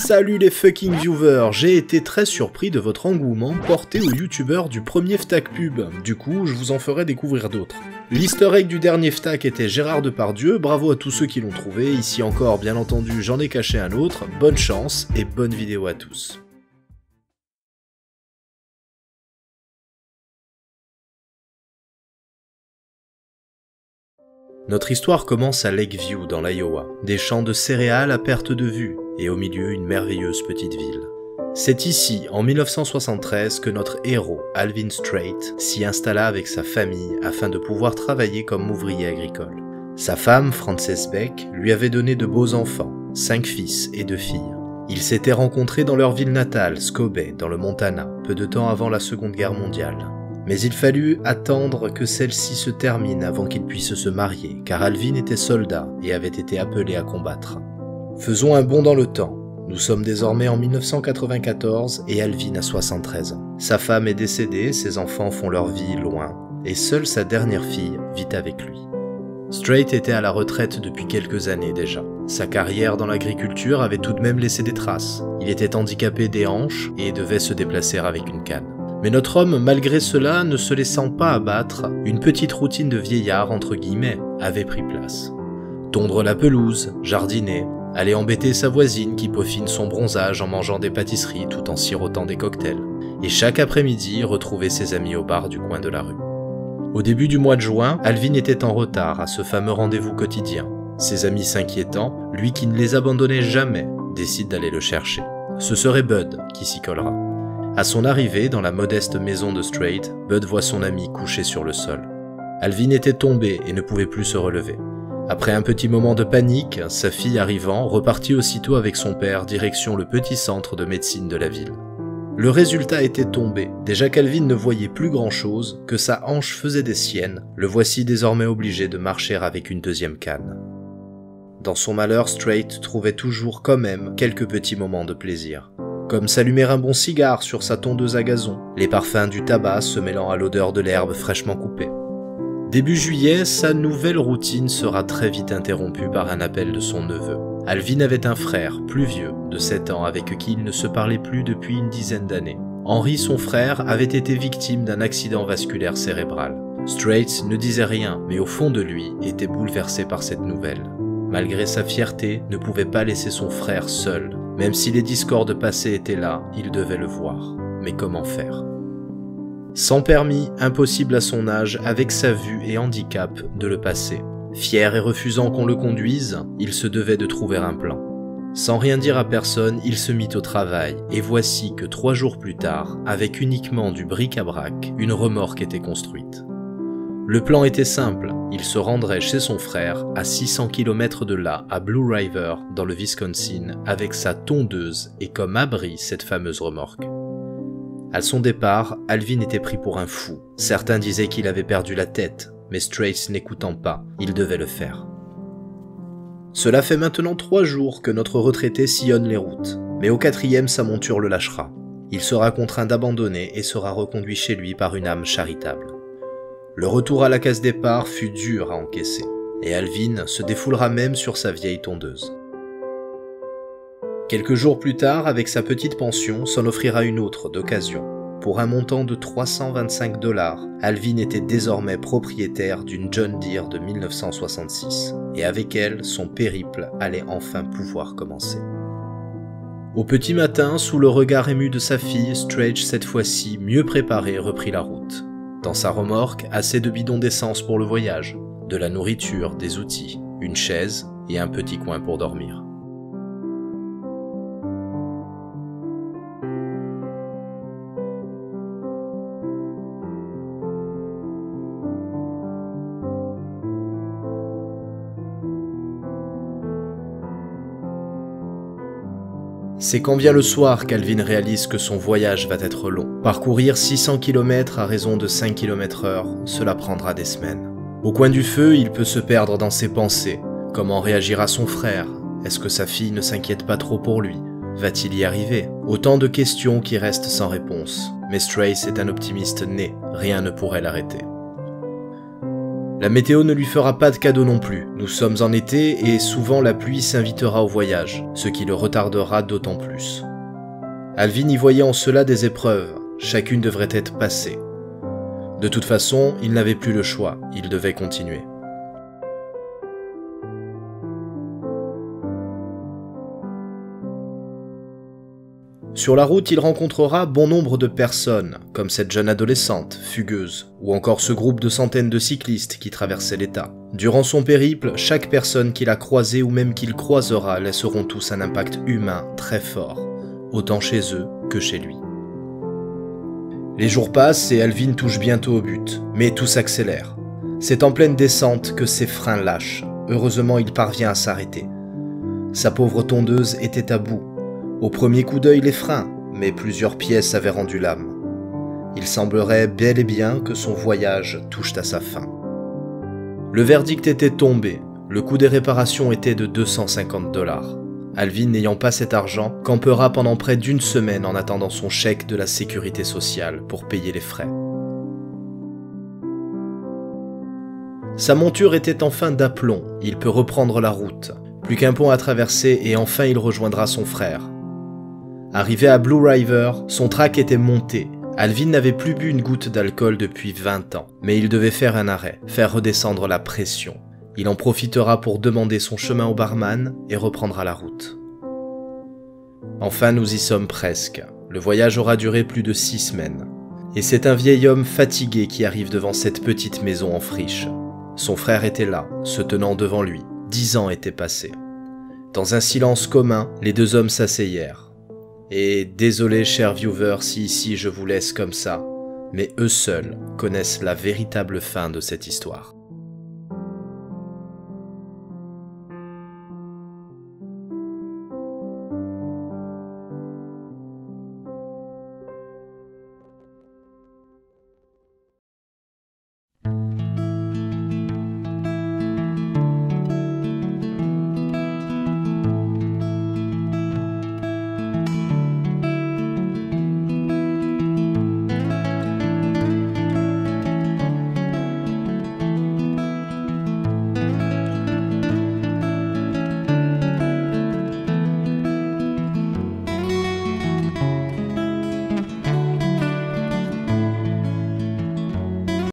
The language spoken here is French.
Salut les fucking viewers, j'ai été très surpris de votre engouement porté aux youtubeurs du premier FTAC Pub, du coup je vous en ferai découvrir d'autres. L'easter egg du dernier FTAC était Gérard Depardieu, bravo à tous ceux qui l'ont trouvé, ici encore bien entendu j'en ai caché un autre, bonne chance et bonne vidéo à tous. Notre histoire commence à Lakeview dans l'Iowa, des champs de céréales à perte de vue, et au milieu une merveilleuse petite ville. C'est ici, en 1973, que notre héros, Alvin Strait, s'y installa avec sa famille afin de pouvoir travailler comme ouvrier agricole. Sa femme, Frances Beck, lui avait donné de beaux enfants, 5 fils et 2 filles. Ils s'étaient rencontrés dans leur ville natale, Scobey, dans le Montana, peu de temps avant la Seconde Guerre mondiale. Mais il fallut attendre que celle-ci se termine avant qu'ils puissent se marier, car Alvin était soldat et avait été appelé à combattre. Faisons un bond dans le temps. Nous sommes désormais en 1994 et Alvin a 73 ans. Sa femme est décédée, ses enfants font leur vie loin, et seule sa dernière fille vit avec lui. Strait était à la retraite depuis quelques années déjà. Sa carrière dans l'agriculture avait tout de même laissé des traces. Il était handicapé des hanches et devait se déplacer avec une canne. Mais notre homme, malgré cela, ne se laissant pas abattre, une petite routine de vieillard entre guillemets avait pris place. Tondre la pelouse, jardiner, aller embêter sa voisine qui peaufine son bronzage en mangeant des pâtisseries tout en sirotant des cocktails, et chaque après-midi retrouver ses amis au bar du coin de la rue. Au début du mois de juin, Alvin était en retard à ce fameux rendez-vous quotidien. Ses amis s'inquiétant, lui qui ne les abandonnait jamais, décide d'aller le chercher. Ce serait Bud qui s'y collera. À son arrivée dans la modeste maison de Strait, Bud voit son ami couché sur le sol. Alvin était tombé et ne pouvait plus se relever. Après un petit moment de panique, sa fille arrivant repartit aussitôt avec son père direction le petit centre de médecine de la ville. Le résultat était tombé. Déjà qu'Alvin ne voyait plus grand-chose, que sa hanche faisait des siennes, le voici désormais obligé de marcher avec une deuxième canne. Dans son malheur, Strait trouvait toujours quand même quelques petits moments de plaisir. Comme s'allumer un bon cigare sur sa tondeuse à gazon, les parfums du tabac se mêlant à l'odeur de l'herbe fraîchement coupée. Début juillet, sa nouvelle routine sera très vite interrompue par un appel de son neveu. Alvin avait un frère, plus vieux, de 7 ans, avec qui il ne se parlait plus depuis une dizaine d'années. Henry, son frère, avait été victime d'un accident vasculaire cérébral. Strait ne disait rien, mais au fond de lui, était bouleversé par cette nouvelle. Malgré sa fierté, ne pouvait pas laisser son frère seul. Même si les discordes passées étaient là, il devait le voir. Mais comment faire ? Sans permis, impossible à son âge, avec sa vue et handicap, de le passer. Fier et refusant qu'on le conduise, il se devait de trouver un plan. Sans rien dire à personne, il se mit au travail, et voici que 3 jours plus tard, avec uniquement du bric-à-brac, une remorque était construite. Le plan était simple, il se rendrait chez son frère, à 600 km de là, à Blue River, dans le Wisconsin, avec sa tondeuse et comme abri cette fameuse remorque. À son départ, Alvin était pris pour un fou. Certains disaient qu'il avait perdu la tête, mais Strait n'écoutant pas, il devait le faire. Cela fait maintenant 3 jours que notre retraité sillonne les routes, mais au 4e sa monture le lâchera. Il sera contraint d'abandonner et sera reconduit chez lui par une âme charitable. Le retour à la case départ fut dur à encaisser, et Alvin se défoulera même sur sa vieille tondeuse. Quelques jours plus tard, avec sa petite pension, s'en offrira une autre d'occasion. Pour un montant de 325 $, Alvin était désormais propriétaire d'une John Deere de 1966, et avec elle, son périple allait enfin pouvoir commencer. Au petit matin, sous le regard ému de sa fille, Strait, cette fois-ci mieux préparé, reprit la route. Dans sa remorque, assez de bidons d'essence pour le voyage, de la nourriture, des outils, une chaise et un petit coin pour dormir. C'est quand vient le soir qu'Alvin réalise que son voyage va être long. Parcourir 600 km à raison de 5 km/h, cela prendra des semaines. Au coin du feu, il peut se perdre dans ses pensées. Comment réagira son frère? Est-ce que sa fille ne s'inquiète pas trop pour lui? Va-t-il y arriver? Autant de questions qui restent sans réponse. Mais Strait est un optimiste né, rien ne pourrait l'arrêter. La météo ne lui fera pas de cadeau non plus. Nous sommes en été et souvent la pluie s'invitera au voyage, ce qui le retardera d'autant plus. Alvin y voyait en cela des épreuves, chacune devrait être passée. De toute façon, il n'avait plus le choix, il devait continuer. Sur la route, il rencontrera bon nombre de personnes, comme cette jeune adolescente, fugueuse, ou encore ce groupe de centaines de cyclistes qui traversaient l'État. Durant son périple, chaque personne qu'il a croisée ou même qu'il croisera laisseront tous un impact humain très fort, autant chez eux que chez lui. Les jours passent et Alvin touche bientôt au but, mais tout s'accélère. C'est en pleine descente que ses freins lâchent. Heureusement, il parvient à s'arrêter. Sa pauvre tondeuse était à bout. Au premier coup d'œil, les freins, mais plusieurs pièces avaient rendu l'âme. Il semblerait bel et bien que son voyage touche à sa fin. Le verdict était tombé. Le coût des réparations était de 250 $. Alvin, n'ayant pas cet argent, campera pendant près d'une semaine en attendant son chèque de la sécurité sociale pour payer les frais. Sa monture était enfin d'aplomb, il peut reprendre la route. Plus qu'un pont à traverser et enfin il rejoindra son frère. Arrivé à Blue River, son trac était monté. Alvin n'avait plus bu une goutte d'alcool depuis 20 ans, mais il devait faire un arrêt, faire redescendre la pression. Il en profitera pour demander son chemin au barman et reprendra la route. Enfin, nous y sommes presque. Le voyage aura duré plus de 6 semaines. Et c'est un vieil homme fatigué qui arrive devant cette petite maison en friche. Son frère était là, se tenant devant lui. 10 ans étaient passés. Dans un silence commun, les deux hommes s'asseyèrent. Et désolé, chers viewers, si ici je vous laisse comme ça, mais eux seuls connaissent la véritable fin de cette histoire.